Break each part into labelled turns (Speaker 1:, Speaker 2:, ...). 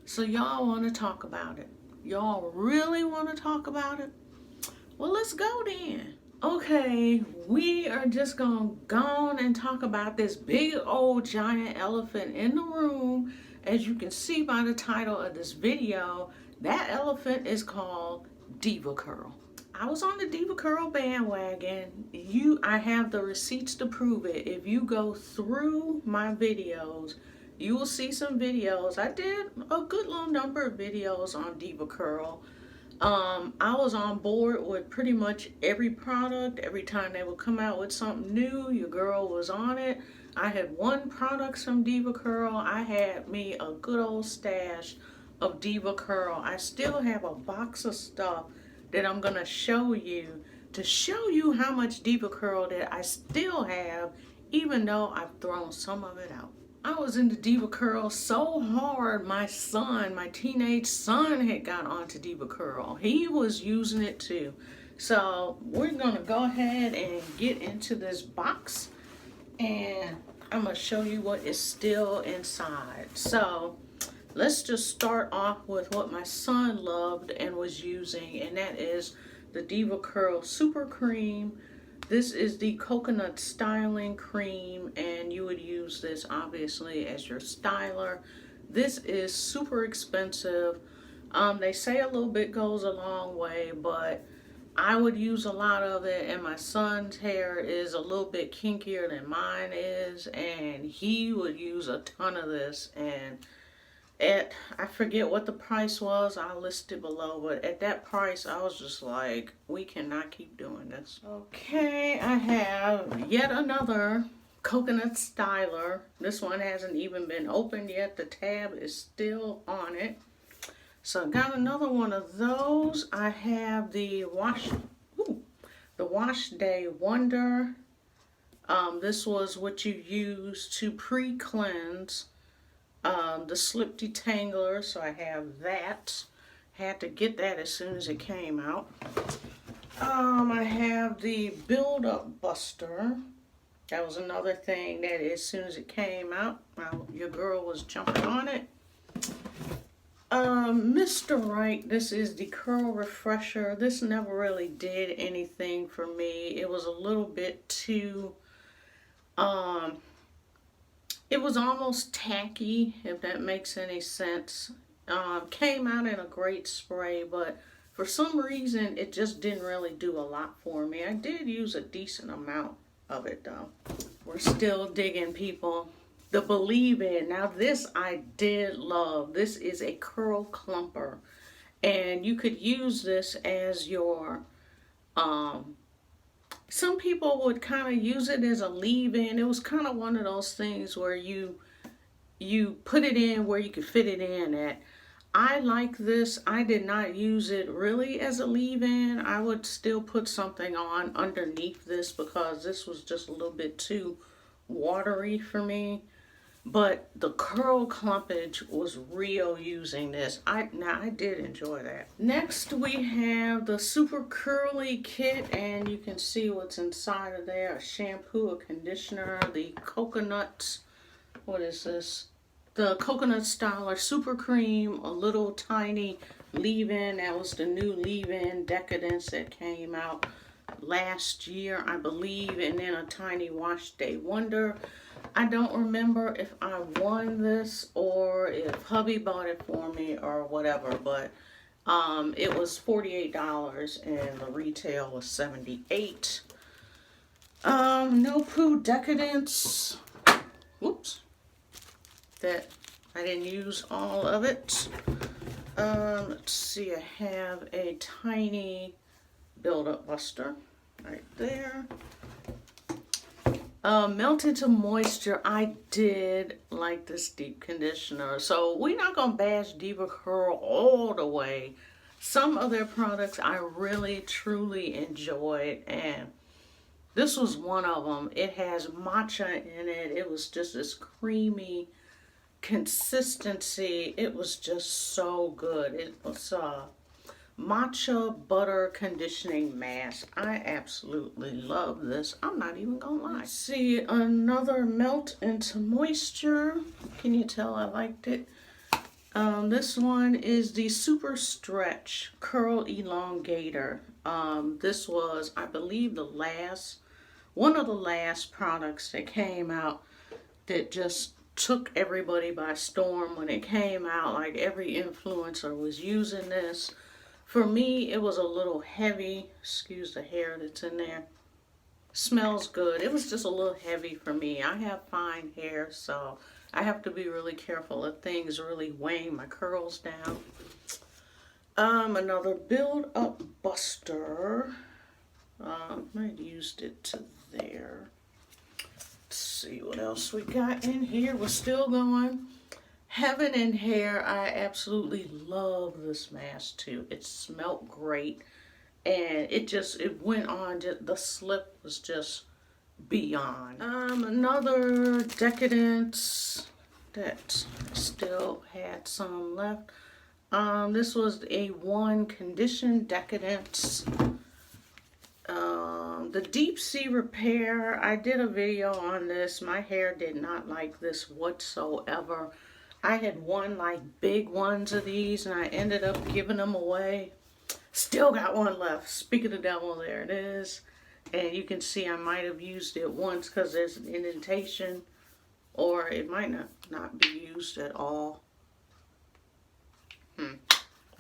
Speaker 1: So y'all want to talk about it? Y'all really want to talk about it? Well, let's go then. Okay, we are just gonna go on and talk about this big old giant elephant in the room. As you can see by the title of this video, that elephant is called DevaCurl. I was on the DevaCurl bandwagon. I have the receipts to prove it. If you go through my videos, you will see some videos. I did a good little number of videos on DevaCurl. I was on board with pretty much every product. Every time they would come out with something new, your girl was on it. I had one product from DevaCurl. I had me a good old stash of DevaCurl. I still have a box of stuff that I'm gonna show you to show you how much DevaCurl that I still have, even though I've thrown some of it out. I was into DevaCurl so hard, my teenage son had got onto DevaCurl. He was using it too. So we're gonna go ahead and get into this box and I'm gonna show you what is still inside. So let's just start off with what my son loved and was using, and that is the DevaCurl Super Cream. This is the coconut styling cream, and you would use this obviously as your styler. This is super expensive. They say a little bit goes a long way, but I would use a lot of it, and my son's hair is a little bit kinkier than mine is, and he would use a ton of this. And I forget what the price was, I'll list it below, but at that price I was just like, we cannot keep doing this. Okay, I have yet another coconut styler. This one hasn't even been opened yet. The tab is still on it. So I got another one of those. I have the Wash Day Wonder. This was what you use to pre-cleanse. The slip detangler, so I have that. Had to get that as soon as it came out. I have the build-up buster. That was another thing that as soon as it came out, your girl was jumping on it. Mr. Right, this is the curl refresher. This never really did anything for me. It was a little bit too it was almost tacky, if that makes any sense. Came out in a great spray, but for some reason it just didn't really do a lot for me. I did use a decent amount of it though. We're still digging, people. The Believe In. Now this I did love. This is a curl clumper, and you could use this as your some people would kind of use it as a leave-in. It was kind of one of those things where you put it in where you could fit it in at. I like this. I did not use it really as a leave-in. I would still put something on underneath this because this was just a little bit too watery for me. But the curl clumpage was real using this. I did enjoy that. Next we have the Super Curly Kit, and you can see what's inside of there. A shampoo, a conditioner, the coconut, what is this? The Coconut Styler Super Cream, a little tiny leave-in. That was the new leave-in Decadence that came out last year, I believe, and then a tiny Wash Day Wonder. I don't remember if I won this or if hubby bought it for me or whatever, but it was $48 and the retail was $78. No Poo Decadence. Whoops. That I didn't use all of it. Let's see, I have a tiny build-up buster right there. Melt into moisture. I did like this deep conditioner. So we're not going to bash DevaCurl all the way. Some of their products I really truly enjoyed, and this was one of them. It has matcha in it. It was just this creamy consistency. It was just so good. It was matcha butter conditioning mask. I absolutely love this. I'm not even gonna lie. Let's see, another melt into moisture. Can you tell I liked it? This one is the Super Stretch Curl Elongator. This was, I believe, one of the last products that came out that just took everybody by storm when it came out. Like, every influencer was using this. For me, it was a little heavy. Excuse the hair that's in there. Smells good. It was just a little heavy for me. I have fine hair, so I have to be really careful of things really weighing my curls down. Another Build Up Buster. I used it to there. Let's see what else we got in here. We're still going. Heaven and Hair. I absolutely love this mask too. It smelled great. And it went on, the slip was just beyond. Another Decadence that still had some left. This was a one condition Decadence. The Deep Sea Repair, I did a video on this. My hair did not like this whatsoever. I had one like big ones of these and I ended up giving them away. Still got one left. Speak of the devil, there it is. And you can see I might have used it once because there's an indentation, or it might not be used at all.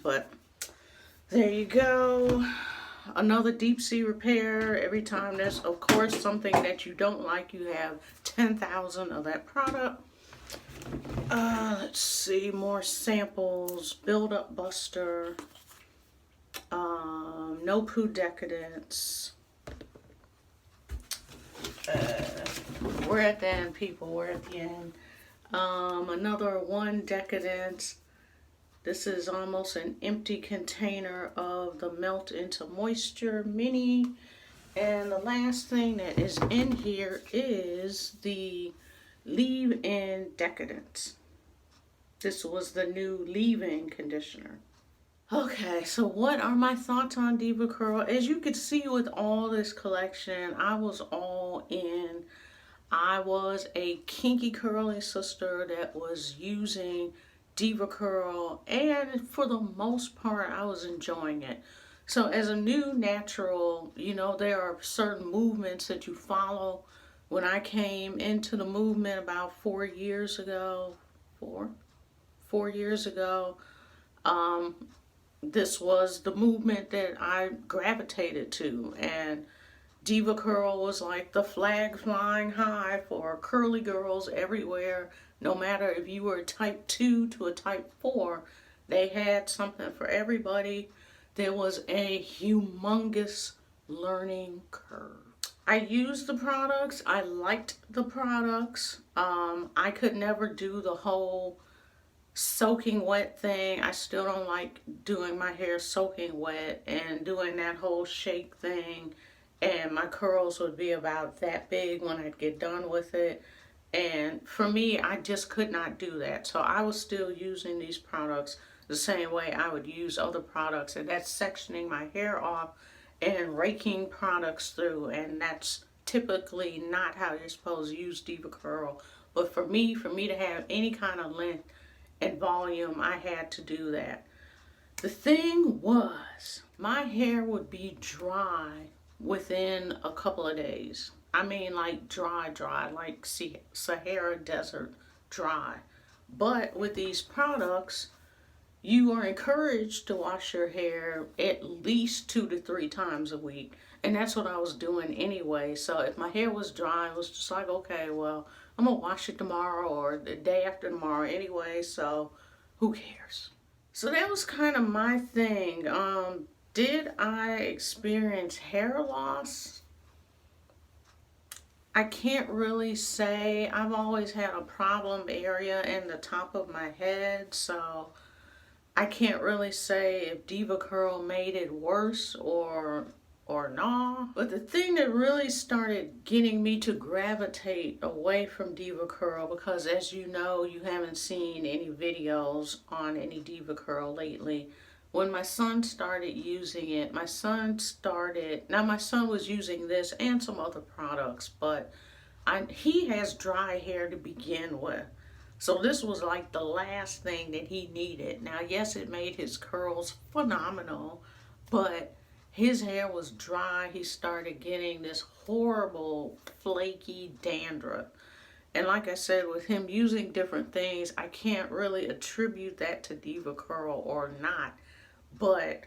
Speaker 1: But there you go. Another Deep Sea Repair. Every time there's, of course, something that you don't like, you have 10,000 of that product. Let's see, more samples. Build Up Buster. No Poo Decadence. We're at the end, people. We're at the end. Another one Decadence. This is almost an empty container of the Melt Into Moisture Mini. And the last thing that is in here is the Leave-In Decadence. This was the new leave-in conditioner. Okay, so what are my thoughts on DevaCurl? As you can see with all this collection, I was all in. I was a kinky curly sister that was using DevaCurl, and for the most part, I was enjoying it. So as a new natural, you know, there are certain movements that you follow. When I came into the movement about 4 years ago, four years ago, this was the movement that I gravitated to, and DevaCurl was like the flag flying high for curly girls everywhere. No matter if you were a type 2 to a type 4, they had something for everybody. There was a humongous learning curve. I used the products. I liked the products. I could never do the whole soaking wet thing. I still don't like doing my hair soaking wet and doing that whole shake thing. And my curls would be about that big when I'd get done with it. And for me, I just could not do that. So I was still using these products the same way I would use other products. And that's sectioning my hair off and raking products through. And that's typically not how you're supposed to use DevaCurl. But for me to have any kind of length and volume, I had to do that. The thing was, my hair would be dry within a couple of days. I mean, like dry, like Sahara Desert dry. But with these products, you are encouraged to wash your hair at least 2 to 3 times a week. And that's what I was doing anyway. So if my hair was dry, it was just like, okay, well, I'm going to wash it tomorrow or the day after tomorrow anyway. So who cares? So that was kind of my thing. Did I experience hair loss? I can't really say. I've always had a problem area in the top of my head, so I can't really say if DevaCurl made it worse or not. But the thing that really started getting me to gravitate away from DevaCurl, because as you know, you haven't seen any videos on any DevaCurl lately. When my son started using it, my son was using this and some other products, but he has dry hair to begin with. So this was like the last thing that he needed. Now, yes, it made his curls phenomenal, but his hair was dry. He started getting this horrible flaky dandruff. And like I said, with him using different things, I can't really attribute that to DevaCurl or not. But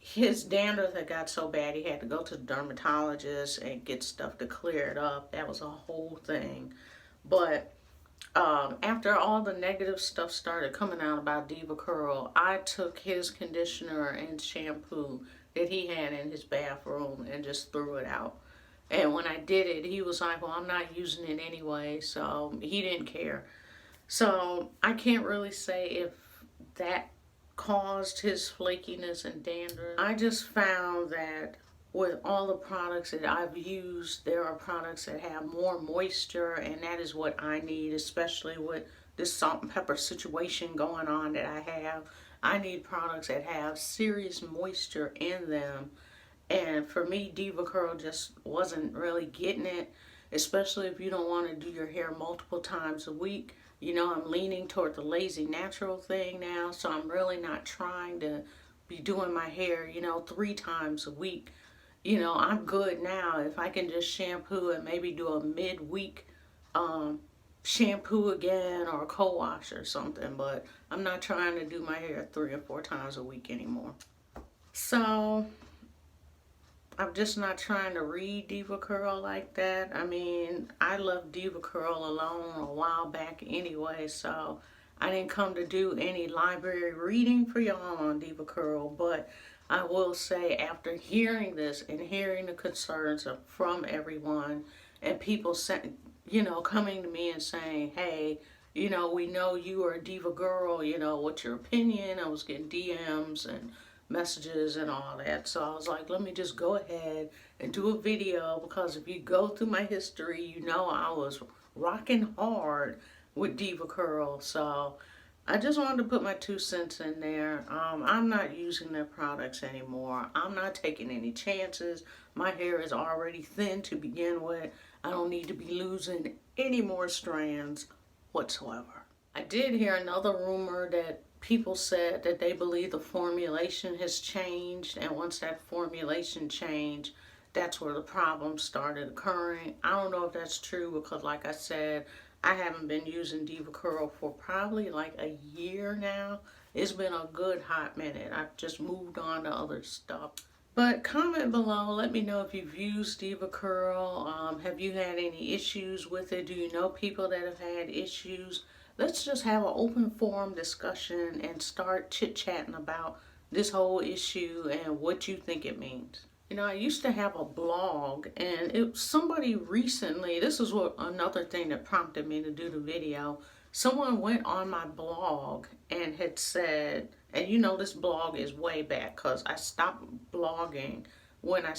Speaker 1: his dandruff had got so bad he had to go to the dermatologist and get stuff to clear it up. That was a whole thing. But after all the negative stuff started coming out about DevaCurl, I took his conditioner and shampoo that he had in his bathroom and just threw it out. And when I did it, he was like, well, I'm not using it anyway, so he didn't care. So I can't really say if that caused his flakiness and dandruff. I just found that with all the products that I've used, there are products that have more moisture, and that is what I need, especially with this salt and pepper situation going on that I have. I need products that have serious moisture in them. And for me, DevaCurl just wasn't really getting it, especially if you don't want to do your hair multiple times a week. You know, I'm leaning toward the lazy natural thing now, so I'm really not trying to be doing my hair, you know, 3 times a week. You know, I'm good now if I can just shampoo and maybe do a midweek shampoo again or a co-wash or something, but I'm not trying to do my hair 3 or 4 times a week anymore. So I'm just not trying to read DevaCurl like that. I mean, I left DevaCurl alone a while back anyway, so I didn't come to do any library reading for y'all on DevaCurl, but I will say after hearing this and hearing the concerns from everyone and people you know, coming to me and saying, hey, you know, we know you are a Diva girl, you know, what's your opinion? I was getting DMs and messages and all that. So I was like, let me just go ahead and do a video, because if you go through my history, you know I was rocking hard with DevaCurl. So I just wanted to put my 2 cents in there. I'm not using their products anymore. I'm not taking any chances. My hair is already thin to begin with. I don't need to be losing any more strands whatsoever. I did hear another rumor that people said that they believe the formulation has changed, and once that formulation changed, that's where the problems started occurring. I don't know if that's true, because like I said, I haven't been using DevaCurl for probably like a year now. It's been a good hot minute. I've just moved on to other stuff. But comment below, let me know if you've used DevaCurl. Have you had any issues with it? Do you know people that have had issues? Let's just have an open forum discussion and start chit-chatting about this whole issue and what you think it means. You know, I used to have a blog, and somebody recently, this is what another thing that prompted me to do the video. Someone went on my blog and had said, and you know this blog is way back because I stopped blogging when I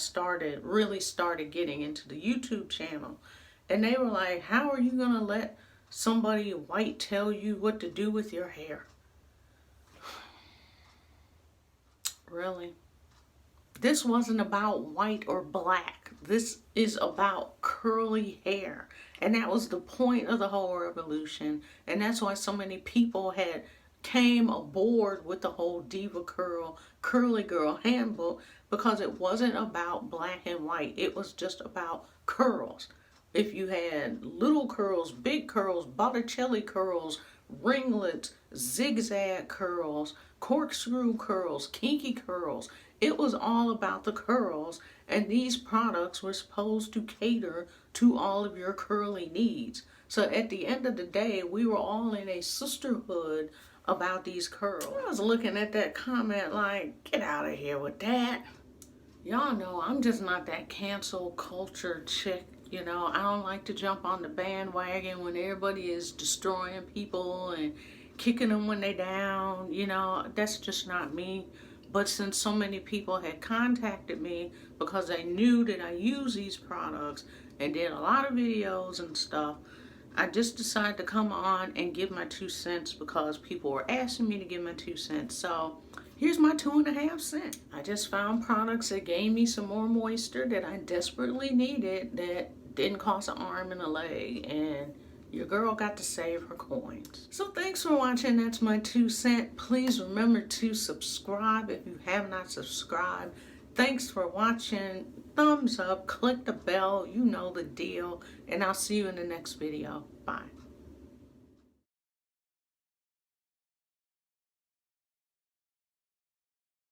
Speaker 1: really started getting into the YouTube channel. And they were like, how are you going to let somebody white tell you what to do with your hair? Really? This wasn't about white or black. This is about curly hair. And that was the point of the whole revolution. And that's why so many people came aboard with the whole DevaCurl Curly Girl Handbook, because it wasn't about black and white. It was just about curls. If you had little curls, big curls, Botticelli curls, ringlets, zigzag curls, corkscrew curls, kinky curls, it was all about the curls, and these products were supposed to cater to all of your curly needs. So at the end of the day, we were all in a sisterhood about these curls. I was looking at that comment like, get out of here with that. Y'all know I'm just not that cancel culture chick. You know, I don't like to jump on the bandwagon when everybody is destroying people and kicking them when they're down. You know, that's just not me. But since so many people had contacted me because they knew that I use these products and did a lot of videos and stuff, I just decided to come on and give my 2 cents because people were asking me to give my 2 cents. So here's my 2.5 cents. I just found products that gave me some more moisture that I desperately needed, that didn't cost an arm and a leg, and Your girl got to save her coins. So thanks for watching. That's my 2 cents. Please remember to subscribe if you have not subscribed. Thanks for watching. Thumbs up, click the bell, you know the deal. And I'll see you in the next video. Bye.